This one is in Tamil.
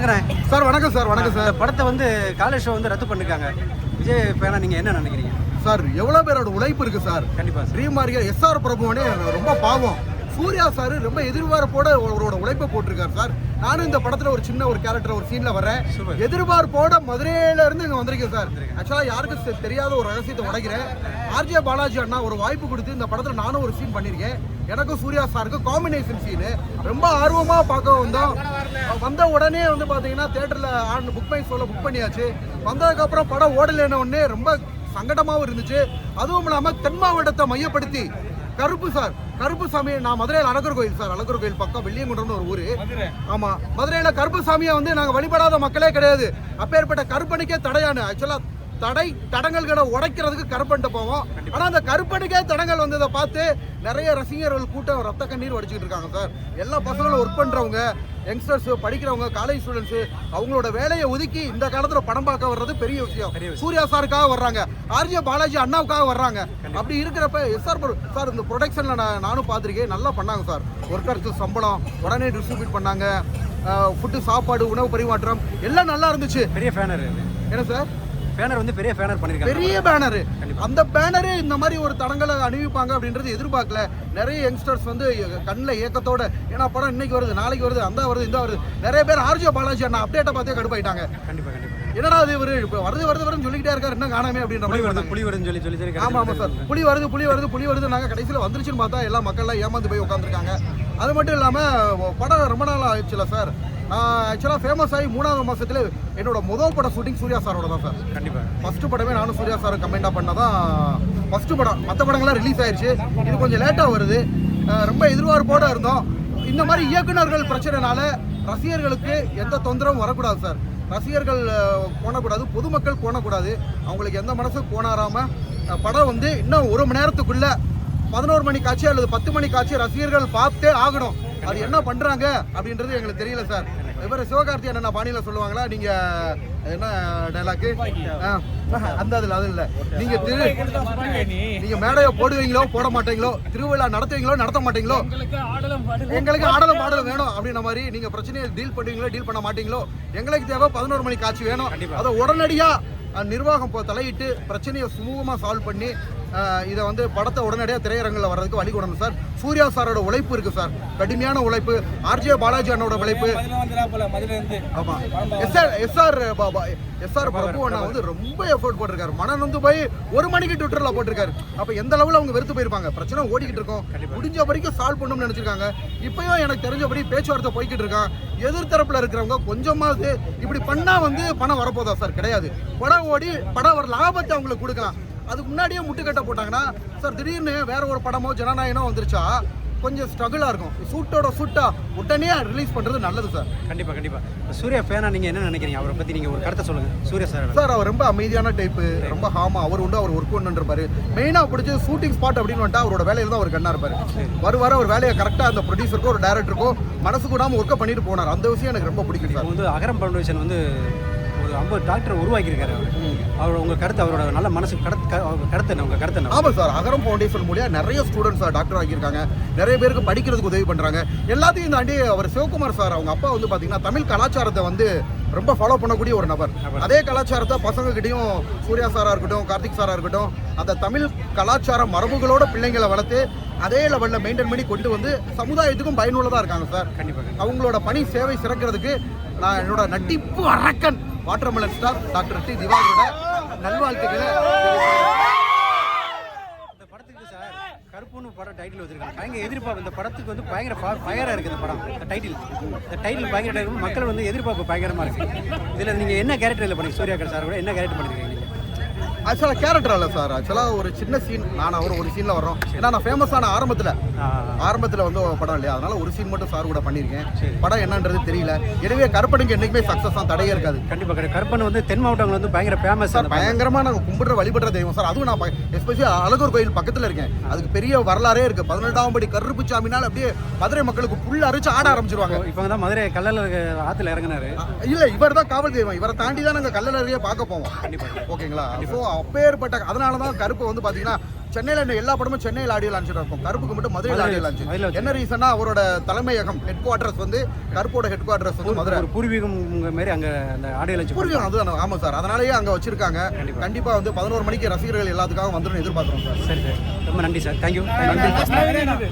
வணக்கம் சார். வணக்கம் சார். வணக்கம் சார். படத்தை வந்து காலேஜ் ஷோ வந்து ரத்து பண்ணிருக்காங்க. விஜய் ஃபேனா நீங்கள் என்ன நினைக்கிறீங்க சார்? எவ்வளோ பேரோட உழைப்பு இருக்கு சார். கண்டிப்பாக ட்ரீம் மாரியா SR பிரபுவனே ரொம்ப பாவம். சூர்யா சார் ரொம்ப எதிர்பார்ப்போட அவரோட உழைப்பை போட்டிருக்காரு சார். நானும் இந்த படத்துல ஒரு சின்ன ஒரு கேரக்டர் ஒரு சீன்ல வரேன். எதிர்பார்ப்போட மதுரையில இருந்து இங்க வந்திருக்கேன் சார். ஆக்சுவலா யாருக்கும் தெரியாத ஒரு ரகசியத்தை உடைக்கிறேன். RJ பாலாஜி அண்ணா ஒரு வாய்ப்பு கொடுத்து இந்த படத்துல நானும் ஒரு சீன் பண்ணியிருக்கேன். எனக்கும் சூர்யா சாருக்கு காம்பினேஷன் சீனு ரொம்ப ஆர்வமா பார்க்க வந்தோம். வந்த உடனே வந்து பாத்தீங்கன்னா தியேட்டர்ல புக் மை ஷோல புக் பண்ணியாச்சு. வந்ததுக்கு அப்புறம் படம் ஓடலைன்னு உடனே ரொம்ப சங்கடமாவும் இருந்துச்சு. அதுவும் இல்லாம தென் மாவட்டத்தை மையப்படுத்தி கருப்பு சார், கருப்புசாமி, நான் மதுரையில் அழகர் கோயில் சார், அழகர் கோயில் பக்கம் வெள்ளியங்குன்றம்னு ஒரு ஊரு. ஆமா, மதுரையில கருப்புசாமியை வந்து நாங்க வழிபடாத மக்களே கிடையாது. அப்பேற்பட்ட கருப்பனுக்கே தடையான ஆக்சுவலா தடங்கல்களை உடைக்கிறதுக்கு கருப்பன்ட்டு போவோம். ஆனா அந்த கருப்பனுக்கே தடங்கள் வந்ததை பார்த்து நிறைய ரசிகர்கள் கூட்டம் ரத்த கண்ணீர் வடிச்சுக்கிட்டு இருக்காங்க சார். எல்லா பசங்களும் ஒர்க் பண்றவங்க, யங்ஸ்டர்ஸ், படிக்கிறவங்க, காலேஜ் ஸ்டூடெண்ட்ஸ் அவங்களோட வேலையை ஒதுக்கி இந்த காலத்துல படம் பார்க்க வர்றது பெரிய விஷயம். சூர்யா சாருக்காக வர்றாங்க, RJ பாலாஜி அண்ணாவுக்காக வர்றாங்க. அப்படி இருக்கிறப்ப SR சார் இந்த ப்ரொடக்ஷன்ல நானும் பார்த்துருக்கேன். நல்லா பண்ணாங்க சார். ஒர்க்கர்ஸ் சம்பளம் உடனே டிஸ்ட்ரிபியூட் பண்ணாங்க. ஃபுட்டு, சாப்பாடு, உணவு பரிமாற்றம் எல்லாம் நல்லா இருந்துச்சு. பெரிய ஃபேனர் என்ன சார்? பேனர் வந்து பெரிய பேனர் பண்ணிருக்காங்க. பெரிய பேனர். அந்த பேனரே இந்த மாதிரி ஒரு தடங்களை அணிவிப்பாங்க அப்படின்றது எதிர்பார்க்கல. நிறைய யங்ஸ்டர்ஸ் வந்து கண்ணில் ஏக்கத்தோட, ஏன்னா படம் இன்னைக்கு வருது, நாளைக்கு வருது, அந்த வருது, இந்த வருது. நிறைய பேர் RJ பாலாஜி அண்ணா அப்டேட்டை பார்த்தே கடுப்பாயிட்டாங்க. என்னடா அது இவரு வருதுன்னு சொல்லிக்கிட்டே இருக்காரு, என்ன காணாமே அப்படின்ற மாதிரி. புலி வருதுன்னு சொல்லி ஆமா சார், புலி வருது நாங்க கடைசியில் வந்துருச்சுன்னு பார்த்தா எல்லா மக்கள்லாம் ஏமாந்து போய் உட்காந்துருக்காங்க. அது மட்டும் இல்லாமல் படம் ரொம்ப நாள் ஆயிடுச்சுல சார். நான் ஆக்சுவலாக ஃபேமஸ் ஆகி 3வது மாதத்துல என்னோட முதல் படம் ஷூட்டிங் சூர்யா சாரோட தான் சார். கண்டிப்பாக ஃபர்ஸ்ட் படமே நானும் சூர்யா சார் கமெண்டாக பண்ணதான் ஃபர்ஸ்ட் படம். மற்ற படங்கள்லாம் ரிலீஸ் ஆயிடுச்சு. இது கொஞ்சம் லேட்டாக வருது. ரொம்ப எதிர்பார்ப்போடு இருந்தோம். இந்த மாதிரி இயக்குநர்கள் பிரச்சனைனால ரசிகர்களுக்கு எந்த தொந்தரவும் வரக்கூடாது சார். ரசிகர்கள் போனக்கூடாது, பொதுமக்கள் போனக்கூடாது. அவங்களுக்கு எந்த மனசும் போனாராமல் படம் வந்து இன்னும் 1 மணி நேரத்துக்குள்ள 11 மணி காட்சி அல்லது 10 மணி காட்சி ரசிகர்கள் பார்த்தே ஆகணும். அது என்ன பண்றாங்க அப்படின்றது எங்களுக்கு தெரியல சார். இவர் சிவகார்த்திகேயன் என்ன பாணியில சொல்லுவாங்களா, நீங்க என்ன டைலாக்கு அந்த அது இல்ல, நீங்க மேடையை போடுவீங்களோ போட மாட்டீங்களோ, திருவிழா நடத்துவீங்களோ நடத்த மாட்டீங்களோ, எங்களுக்கு ஆடலும் பாடலும் வேணும் அப்படின்ற மாதிரி. நீங்க பிரச்சனையை டீல் பண்ணுவீங்களோ டீல் பண்ண மாட்டீங்களோ, எங்களுக்கு தேவை 11 மணி காட்சி வேணும். அதை உடனடியா நிர்வாகம் தலையிட்டு பிரச்சனையை சுமூகமாக சால்வ் பண்ணி இதை வந்து படத்தை உடனடியாக திரையரங்கில் வர்றதுக்கு வழி கொடுக்கணும் சார். சூர்யா சாரோட உழைப்பு இருக்கு சார், கடுமையான உழைப்பு. RJ பாலாஜி அண்ணோட உழைப்பு. ஆமாம், SR பிரபு அண்ணா வந்து ரொம்ப எஃபோர்ட் போட்டிருக்காரு. மனநொந்து போய் 1 மணிக்கு ட்விட்டரில் போட்டிருக்காரு. அப்போ எந்த அளவில் அவங்க வெறுத்து போயிருப்பாங்க. பிரச்சனை ஓடிக்கிட்டு இருக்கோம், முடிஞ்ச வரைக்கும் சால்வ் பண்ணணும்னு நினச்சிருக்காங்க. இப்பயும் எனக்கு தெரிஞ்சபடி பேச்சுவார்த்தை போய்கிட்டு இருக்கான். எதிர்த்தரப்பில் இருக்கிறவங்க கொஞ்சமாவது இப்படி பண்ணால் வந்து பணம் வரப்போதா சார்? கிடையாது. படம் ஓடி படம் வர லாபத்தை அவங்களுக்கு கொடுக்கலாம். அதுக்கு முன்னாடியே முட்டுக்கட்டை போட்டாங்கன்னா சார், திடீர்னு வேற ஒரு படமோ ஜனநாயகனோ வந்துருச்சா கொஞ்சம் ஸ்ட்ரகிளாக இருக்கும். சூட்டா உடனே ரிலீஸ் பண்ணுறது நல்லது சார். கண்டிப்பாக. சூர்யா ஃபேனா நீங்கள் என்ன நினைக்கிறீங்க? அவரை பற்றி நீங்கள் ஒரு கருத்தை சொல்லுங்கள். சூர்யா சார் அவர் ரொம்ப அமைதியான டைப்பு, ரொம்ப ஹாமா. அவர் உண்டு, அவர் ஒர்க் ஒன்றுருப்பாரு. மெயினாக பிடிச்சி ஷூட்டிங் ஸ்பாட் அப்படின்னு வந்துட்டா அவரோட வேலையில் தான் அவர் கண்ணா இருப்பார். வருவார், அவர் வேலையை கரெக்டாக அந்த ப்ரொடியூசருக்கோ ஒரு டைரக்டருக்கோ மனசு கூடாமல் ஒர்க்கை பண்ணிட்டு போனார். அந்த விஷயம் எனக்கு ரொம்ப பிடிக்கும் சார். வந்து அகரம் ஃபவுண்டேஷன் வந்து ஒரு 50 டாக்டர் உருவாக்கியிருக்காரு. அவர் உங்கள் கருத்து, அவரோட நல்ல மனசு கருத்து என்ன? உங்கள் கருத்து என்ன? ஆமாம் சார், அகரம் ஃபவுண்டேஷன் மூலியம் நிறைய ஸ்டூடெண்ட்ஸ் டாக்டர் ஆக்கியிருக்காங்க. நிறைய பேருக்கு படிக்கிறதுக்கு உதவி பண்ணுறாங்க. எல்லாத்தையும் தாண்டி அவர் சிவகுமார் சார், அவங்க அப்பா வந்து பார்த்தீங்கன்னா தமிழ் கலாச்சாரத்தை வந்து ரொம்ப ஃபாலோ பண்ணக்கூடிய ஒரு நபர். அதே கலாச்சாரத்தை பசங்ககிட்டையும் சூர்யா சாராக இருக்கட்டும், கார்த்திக் சாராக இருக்கட்டும், அந்த தமிழ் கலாச்சார மரபுகளோட பிள்ளைங்களை வளர்த்து அதே லெவலில் மெயின்டைன் பண்ணி கொண்டு வந்து சமுதாயத்துக்கும் பயனுள்ளதாக இருக்காங்க சார். கண்டிப்பாக அவங்களோட பணி சேவை சிறக்கிறதுக்கு நான் என்னோட நட்டிப்பு அரக்கன் வாட்டர்மெலன் ஸ்டார் டாக்டர் டி திவாகரோட நல்வாழ்த்துக்களை. இந்த படத்துக்கு சார் கருப்புன்னு படம் டைட்டில் வச்சிருக்காங்க. பயங்கர எதிர்பார்ப்பு. இந்த படத்துக்கு வந்து பயங்கர ஃபயராக இருக்குது இந்த படம். இந்த டைட்டில் பயங்கர டைட்டில், மக்கள் வந்து எதிர்பார்ப்பு பயங்கரமாக இருக்குது. இதில் நீங்கள் என்ன கேரக்டரில் பண்ணி சூர்யா சார் கூட என்ன கேரக்டர் பண்ணியிருக்கீங்க? ஆக்சுவலாக கேரக்டர் இல்லை சார். ஆக்சுவலாக ஒரு சின்ன சீன், நான் ஒரு சீனில் வர்றோம். ஏன்னா நான் ஃபேமஸான ஆரம்பத்தில் வந்து படம் இல்லையா, அதனால ஒரு சீன் மட்டும் சார் கூட பண்ணியிருக்கேன். படம் என்னன்றது தெரியல. எனவே கருப்பனுக்கு என்றைக்குமே சக்ஸஸ் தான், தடையே இருக்காது. கண்டிப்பாக கருப்பன் வந்து தென் மாவட்டங்கள் வந்து பயங்கர ஃபேமஸ் சார். பயங்கரமாக நாங்கள் கும்பிடுற வழிபடுற தெய்வம் சார். அதுவும் நான் எஸ்பெஷலி அழகர் கோயில் பக்கத்தில் இருக்கேன். அதுக்கு பெரிய வரலாறே இருக்குது. 18ஆம் படி கருப்புச்சாமினால் அப்படியே மதுரை மக்களுக்கு புல் அரைச்சு ஆட ஆரம்பிச்சிருவாங்க. இப்போ தான் மதுரை கல்லல் ஆற்றுல இறங்கினாரு. இல்லை, இவர் தான் காவல் தெய்வம். இவரை தாண்டி தான் நாங்கள் கல்லறையே பார்க்க போவோம். கண்டிப்பாக. ஓகேங்களா? ஸோ அப்பேற்பட்ட, அதனால தான் கருப்பு வந்து பார்த்தீங்கன்னா சென்னையில் எல்லா படமும் சென்னையில் ஆடியோ லான்ச் இருக்கும், கருப்புக்கு மட்டும் மதுரையில் ஆடியோ மதுரையில லான்ச். என்ன ரீசன்னா அவரோட தலைமையகம் ஹெட் குவார்டர்ஸ் வந்து கருப்போட ஹெட் குவார்டர்ஸ் வந்து மதுரை. ஒரு பூர்வீகம் மாரி அங்கே அந்த ஆடியோ லான்ச் பூர்வீகம் அதுதான். ஆமாம் சார், அதனாலேயே அங்கே வச்சிருக்காங்க. கண்டிப்பாக வந்து 11 மணிக்கு ரசிகர்கள் எல்லாத்துக்காக வந்துடும் எதிர்பார்க்குறோம் சார். சரி சார், ரொம்ப நன்றி சார், தேங்க்யூ. நன்றி.